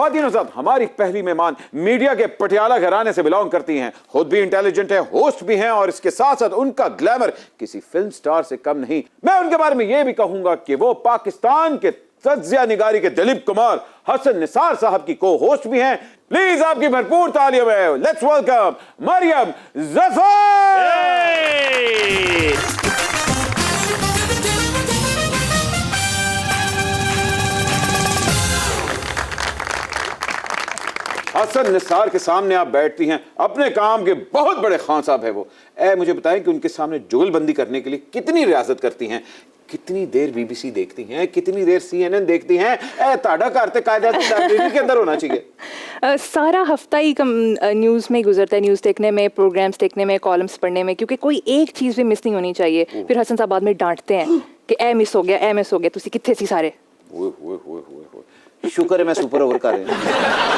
ख्वातीन और साहब, हमारी पहली मेहमान मीडिया के पटियाला घराने से बिलोंग करती हैं, खुद भी इंटेलिजेंट है, होस्ट भी हैं और इसके साथ साथ उनका ग्लैमर किसी फिल्म स्टार से कम नहीं। मैं उनके बारे में यह भी कहूंगा कि वो पाकिस्तान के तज्जिया निगारी के दिलीप कुमार हसन निसार साहब की को होस्ट भी हैं। प्लीज आपकी भरपूर तालियों में लेट्स वेलकम मरियम जफर। हसन निसार के सामने आप बैठती हैं, अपने काम के बहुत बड़े खान साहब है वो। मुझे बताएं कि उनके सामने जुगलबंदी करने के लिए कितनी रियाजत करती हैं, कितनी देर बीबीसी देखती हैं, कितनी देर CNN देखती हैं? ताड़ा करते कायदा के अंदर होना चाहिए। सारा हफ्ता ही न्यूज़ में गुजरता है, न्यूज़ देखने में, प्रोग्राम्स देखने में, कॉलम्स पढ़ने में, क्योंकि कोई एक चीज़ भी मिस नहीं होनी चाहिए। फिर हसन साहब बाद में डांटते हैं कि ए मिस हो गया, तुसी कित्थे सी सारे। शुक्र है मैं सुपर ओवर कर रही हूं।